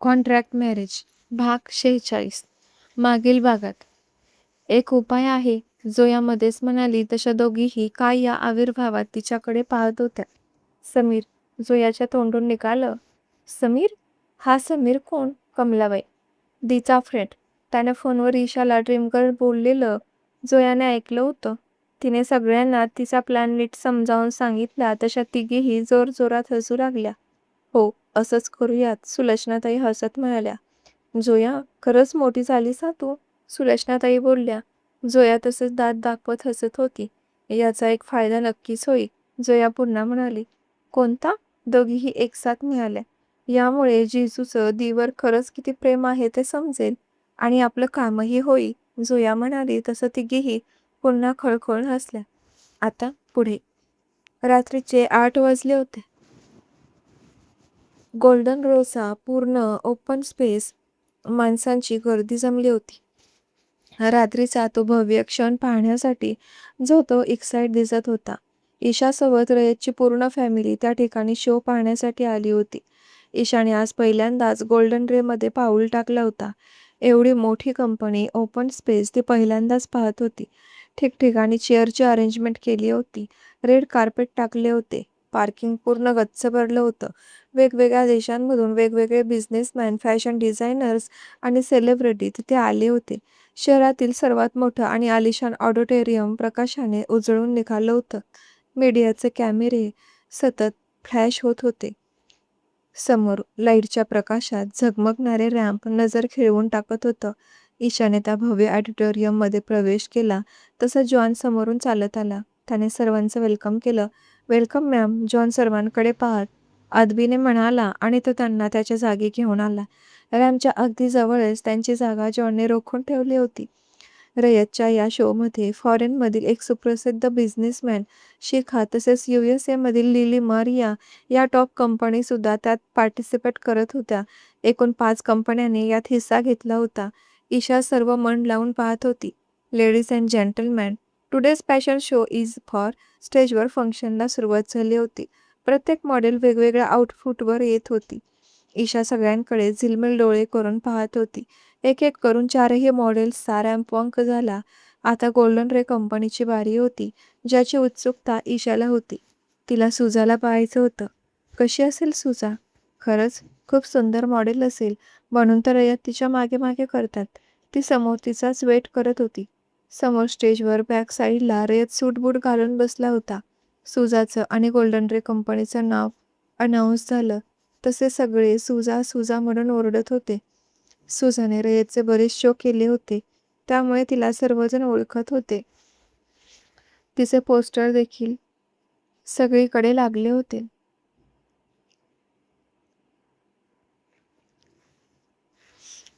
Contract marriage भाग 46. मागील भागात एक उपाय आहे, जोया मध्येच म्हणाली तशा दोघीही काय या आविर्भावात तिच्याकडे पाहत होत्या. समीर, जोयाच्या तोंडून निघालं. समीर? हा समीर कोण? कमलाबाई, दीचा फ्रेंड. त्याने फोनवर ईशाला ड्रीमगर्ल बोललेलं जोयाने ऐकलं होतं. तिने सगळ्यांना तिचा प्लॅन नीट समजावून सांगितला तशा तिघीही जोरजोरात हसू लागल्या. हो, असंच करूयात, सुलक्षणाताई हसत म्हणाल्या. जोया, खरंच मोठी झालीस हा तू, सुलक्षणाताई बोलल्या. जोया तसंच दात दाखवत हसत होती. याचा एक फायदा नक्कीच होईल, जोया पुन्हा म्हणाली. कोणता? दोघीही एकसाथ मिळाल्या. यामुळे जिजूचं दीवर खरंच किती प्रेम आहे ते समजेल आणि आपलं कामही होईल, जोया म्हणाली. तसं तिघीही पुन्हा खळखळ हसल्या. आता पुढे. रात्रीचे 8 वाजले होते. गोल्डन रोडचा पूर्ण ओपन स्पेस माणसांची गर्दी जमली होती. रात्रीचा तो भव्य क्षण पाहण्यासाठी जो तो एक्साइट दिसत होता. ईशासोबत रयतची पूर्ण फॅमिली त्या ठिकाणी शो पाहण्यासाठी आली होती. ईशाने आज पहिल्यांदाच गोल्डन रे मध्ये पाऊल टाकला होता. एवढी मोठी कंपनी, ओपन स्पेस ती पहिल्यांदाच पाहत होती. ठिकठिकाणी चेअरची अरेंजमेंट केली होती. रेड कार्पेट टाकले होते. पार्किंग पूर्ण गच्च भरलं होतं. वेगवेगळ्या देशांमधून वेगवेगळे बिझनेसमॅन, फॅशन डिझायनर्स आणि सेलिब्रिटी तिथे आले होते. शहरातील सर्वात मोठं आणि आलिशान ऑडिटोरियम प्रकाशाने उजळून निघालं होतं. मीडियाचे कॅमेरे सतत फ्लॅश होत होते. समोर लाईटच्या प्रकाशात झगमगणारे रॅम्प नजर खिळवून टाकत होतं. ईशाने त्या भव्य ऑडिटोरियममध्ये प्रवेश केला तसा जॉन समोरून चालत आला. त्याने सर्वांचं वेलकम केलं. वेलकम मॅम, जॉन सर्वांकडे पाहत अदबीने म्हणाला आणि तो त्यांना त्याच्या जागी घेऊन आला. रॅम्पच्या अगदी जवळच त्यांची जागा जॉनने रोखून ठेवली होती. रयतच्या या शोमध्ये फॉरेनमधील एक सुप्रसिद्ध बिझनेसमॅन शिखा तसेच USA मधील लिली मारिया या टॉप कंपनीसुद्धा त्यात पार्टिसिपेट करत होत्या. एकूण 5 कंपन्यांनी यात हिस्सा घेतला होता. ईशा सर्व मन लावून पाहत होती. Ladies and gentleman, today's fashion show is for. स्टेजवर फंक्शनला सुरुवात झाली होती. प्रत्येक मॉडेल वेगवेगळ्या आउटफिटवर येत होती. ईशा सगळ्यांकडे झिलमिल डोळे करून पाहत होती. एक एक करून 4ही मॉडेल्सचा रॅम्प वॉक झाला. आता गोल्डन रे कंपनीची बारी होती, ज्याची उत्सुकता ईशाला होती. तिला सुजाला पाहायचं होतं. कशी असेल सुजा? खरंच खूप सुंदर मॉडेल असेल, म्हणून तर रयत तिच्या मागे मागे करतात. ती समोर तिचाच वेट करत होती. समोर स्टेजवर बॅक साईडला रयत सूट बूट घालून बसला होता. सुजाचं आणि गोल्डन रे कंपनीचं नाव अनाऊन्स झालं तसे सगळे सुजा सुजा म्हणून ओरडत होते. सुजाने रयतचे बरेच शो केले होते, त्यामुळे तिला सर्वजण ओळखत होते. तिचे पोस्टर देखील सगळीकडे लागले होते.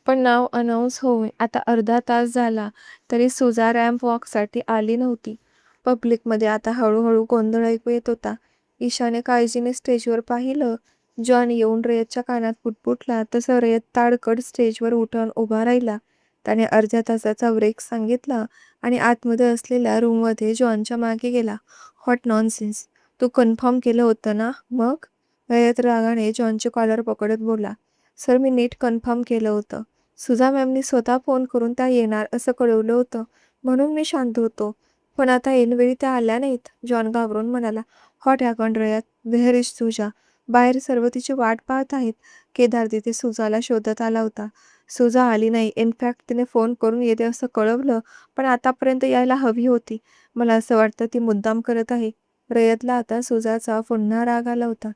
पण नाव अनाऊन्स होऊन आता अर्धा तास झाला तरी सुजा रॅम्प वॉकसाठी आली नव्हती. पब्लिकमध्ये आता हळूहळू गोंधळ ऐकू येत होता. ईशाने काळजीने स्टेजवर पाहिलं. जॉन येऊन रयतच्या कानात पुटपुटला तसं रयत ताडकड स्टेजवर उठून उभा राहिला. त्याने अर्ध्या तासाचा ब्रेक सांगितला आणि आतमध्ये असलेल्या रूममध्ये जॉनच्या मागे गेला. व्हॉट नॉनसेन्स, तू कन्फर्म केलं होतं ना? मग? रयत रागाने जॉनची कॉलर पकडत बोलला. सर, मी नीट कन्फर्म केलं होतं. सुजा मॅमनी स्वतः फोन करून त्या येणार असं कळवलं होतं, म्हणून मी शांत होतो. पण आता ऐनवेळी त्या आल्या नाहीत, जॉन घाबरून म्हणाला. व्हॉट हॅपन्ड रयत? Where is Suja? बाहेर सर्व तिची वाट पाहत आहेत. केदार तिथे सुजाला शोधत आला होता. सुजा आली नाही. इनफॅक्ट तिने फोन करून येते असं कळवलं, पण आतापर्यंत यायला हवी होती. मला असं वाटतं ती मुद्दाम करत आहे. रयतला आता सुजाचा पुन्हा राग आला होता.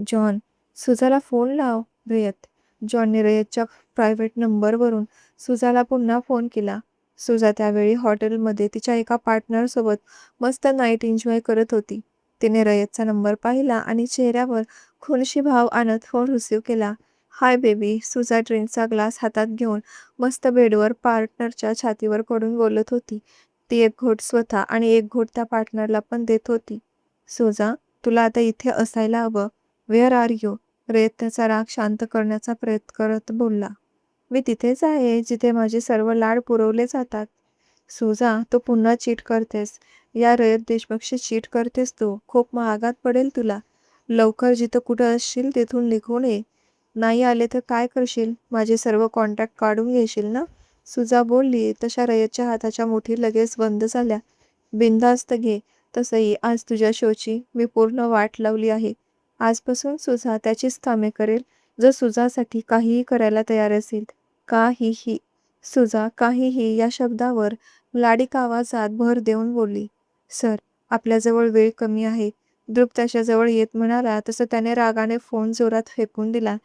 जॉन, सुजाला फोन लाव. रयत. जॉनने रयतच्या प्रायव्हेट नंबरवरून सुजाला पुन्हा फोन केला. सुजा त्यावेळी हॉटेलमध्ये तिच्या एका पार्टनरसोबत मस्त नाईट एन्जॉय करत होती. तिने रयतचा नंबर पाहिला आणि चेहऱ्यावर खुनशी भाव आणत फोन रिसीव्ह केला. Hi baby. सुजा ड्रिंकचा ग्लास हातात घेऊन मस्त बेडवर पार्टनरच्या छातीवर पडून बोलत होती. ती एक घोट स्वतः आणि एक घोट त्या पार्टनरला पण देत होती. सुजा, तुला आता इथे असायला हवं. Where are you? रयत त्याचा राग शांत करण्याचा प्रयत्न करत बोलला. मी तिथेच आहे जिथे माझे सर्व लाड पुरवले जातात. सुजा, तू पुन्हा चीट करतेस. या रयत देशमुखशी चीट करतेस तू. खूप महागात पडेल तुला. लवकर जिथं कुठं असशील तिथून निघून ये. नाही आले तर काय करशील? माझे सर्व कॉन्टॅक्ट काढून घेशील ना? सुजा बोलली तशा रयतच्या हाताच्या मुठी लगेच बंद झाल्या. बिनधास्त घे. तसंही आज तुझ्या शोची मी पूर्ण वाट लावली आहे. आजपासून सुजा त्याचीच कामे करेल. जर सुजासाठी काहीही करायला तयार असेल. काहीही. सुजा काहीही या शब्दावर लाडिक आवाजात भर देऊन बोलली. सर, आपल्याजवळ वेळ कमी आहे. ध्रुव त्याच्याजवळ येत म्हणाला तसं त्याने रागाने फोन जोरात फेकून दिला.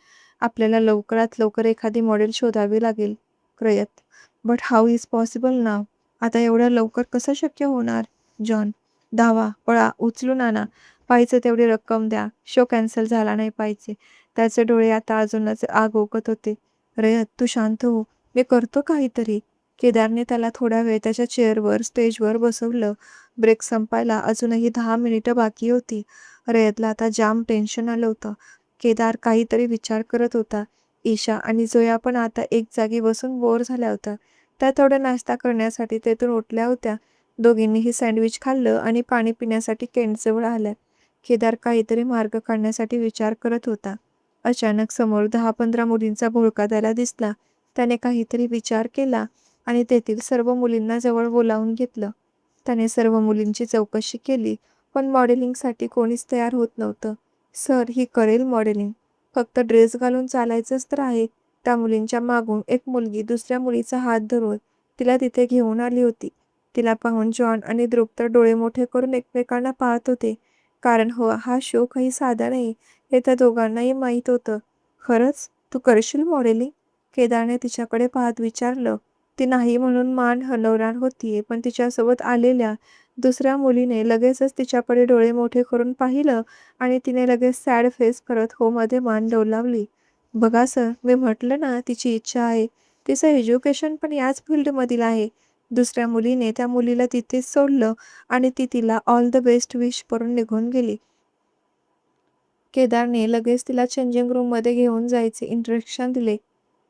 आपल्याला लवकरात लवकर एखादी मॉडेल शोधावी लागेल. रयत. बट हाऊ इज पॉसिबल नाव? आता एवढ्या लवकर कसं शक्य होणार? जॉन. धावा, पळा, उचलून आणा. पाहिजे तेवढी रक्कम द्या. शो कॅन्सल झाला नाही पाहिजे. त्याचे डोळे आता अजूनच आग ओकत होते. रयत, तू शांत हो. मी करतो काहीतरी. केदारने त्याला थोडा वेळ त्याच्या चेअरवर स्टेजवर बसवलं. ब्रेक संपायला अजूनही 10 मिनिटं बाकी होती. रयतला आता जाम टेन्शन आलं होतं. केदार काहीतरी विचार करत होता. ईशा आणि जोया पण आता एक जागी बसून बोर झाल्या होत्या. त्या थोडा नाश्ता करण्यासाठी तेथून उठल्या होत्या. दोघींनीही सँडविच खाल्लं आणि पाणी पिण्यासाठी केंटजवळ आल्या. केदार काहीतरी मार्ग काढण्यासाठी विचार करत होता. अचानक समोर 10-15 मुलींचा घोळका त्याला दिसला. त्याने काहीतरी विचार केला आणि तेथील सर्व मुलींना जवळ बोलावून घेतलं. त्याने सर्व मुलींची चौकशी केली, पण मॉडेलिंगसाठी कोणीच तयार होत नव्हतं. सर, ही करेल मॉडेलिंग. फक्त ड्रेस घालून चालायचंच तर आहे. त्या मुलींच्या मागून एक मुलगी दुसऱ्या मुलीचा हात धरून तिला तिथे घेऊन आली होती. तिला पाहून जॉन आणि ध्रुव तर डोळे मोठे करून एकमेकांना पाहत होते. कारण हा शो काही साधा नाही हे त्या दोघांनाही माहीत होतं. खरंच? तू करशील मॉडेलिंग? केदारने तिच्याकडे पाहत विचारलं. ती नाही म्हणून मान हलवणार होती, पण तिच्यासोबत आलेल्या दुसऱ्या मुलीने लगेचच तिच्याकडे डोळे मोठे करून पाहिलं आणि तिने लगेच सॅड फेस करत हो मध्ये मान डोलावली. बघा सर, मी म्हटलं ना तिची इच्छा आहे. तिचं एज्युकेशन पण याच फील्डमधील आहे. दुसऱ्या मुलीने त्या मुलीला तिथेच सोडलं आणि ती तिला ऑल द बेस्ट विश करून निघून गेली. केदारने लगेच तिला चेंजिंग रूममध्ये घेऊन जायचे इंस्ट्रक्शन दिले.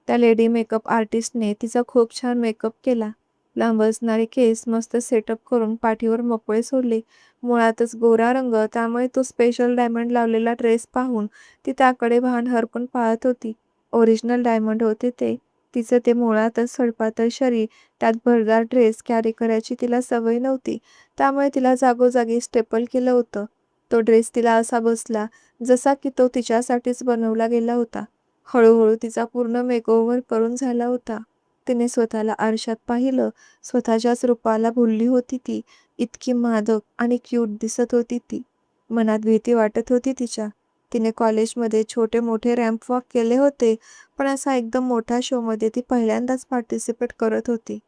त्या लेडी मेकअप आर्टिस्टने तिचा खूप छान मेकअप केला. लांब असणारे केस मस्त सेटअप करून पाठीवर मोकळे सोडले. मुळातच गोरा रंग, त्यामुळे तो स्पेशल डायमंड लावलेला ड्रेस पाहून ती त्याकडे भान हरपून पाहत होती. ओरिजिनल डायमंड होते ते. तिचं ते मुळातच सडपातळ शरीर, त्यात भरदार ड्रेस कॅरी करायची तिला सवय नव्हती. त्यामुळे तिला जागोजागी स्टेपल केलं होतं. तो ड्रेस तिला असा बसला जसा की तो तिच्यासाठीच बनवला गेला होता. हळूहळू तिचा पूर्ण मेकओव्हर करून झाला होता. तिने स्वतःला आरशात पाहिलं. स्वतःच्याच रूपाला भुलली होती ती. इतकी मादक आणि क्यूट दिसत होती ती. मनात भीती वाटत होती तिच्या. तिने कॉलेजमध्ये छोटे मोठे रॅम्प वॉक केले होते, पण असा एकदम मोठ्या शोमध्ये ती पहिल्यांदाच पार्टिसिपेट करत होती.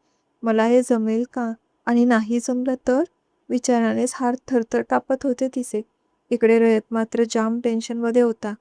मला हे जमेल का? आणि नाही जमलं तर? विचारानेच हात थरथर कापत होते तिचे. इकडे रयत मात्र जाम टेन्शनमध्ये होता.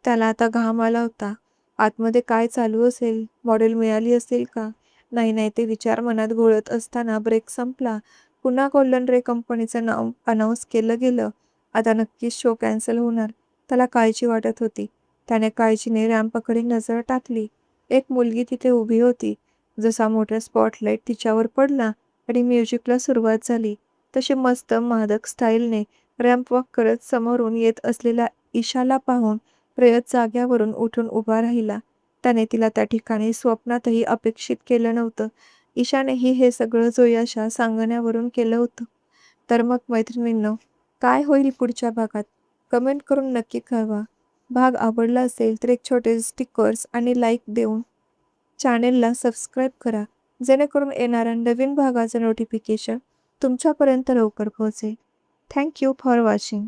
त्याला आता घाम आला होता. आतमध्ये काय चालू असेल? मॉडेल मिळाली असेल का? नाही ते विचार मनात घोळत असताना ब्रेक संपला. पुन्हा गोल्डन रे कंपनीचं नाव अनाऊन्स केलं गेलं. आता नक्कीच शो कॅन्सल होणार. त्याला काळजी वाटत होती. त्याने काळजीने रॅम्पकडे नजर टाकली. एक मुलगी तिथे उभी होती. जसा मोठा स्पॉटलाईट तिच्यावर पडला आणि म्युझिकला सुरुवात झाली, तशी मस्त मादक स्टाईलने रॅम्प वॉक करत समोरून येत असलेल्या ईशाला पाहून रयत जाग्यावरून उठून उभा राहिला. त्याने तिला त्या ठिकाणी स्वप्नातही अपेक्षित केलं नव्हतं. ईशानेही हे सगळं जोयाच्या सांगण्यावरून केलं होतं. तर मग मैत्रिणींनो, काय होईल पुढच्या भागात? कमेंट करून नक्की कळवा. भाग आवडला असेल तर एक छोटे स्टिकर्स आणि लाईक देऊन चॅनेलला सबस्क्राईब करा, जेणेकरून येणाऱ्या नवीन भागाचं नोटिफिकेशन तुमच्यापर्यंत लवकर पोहोचेल. Thank you for watching.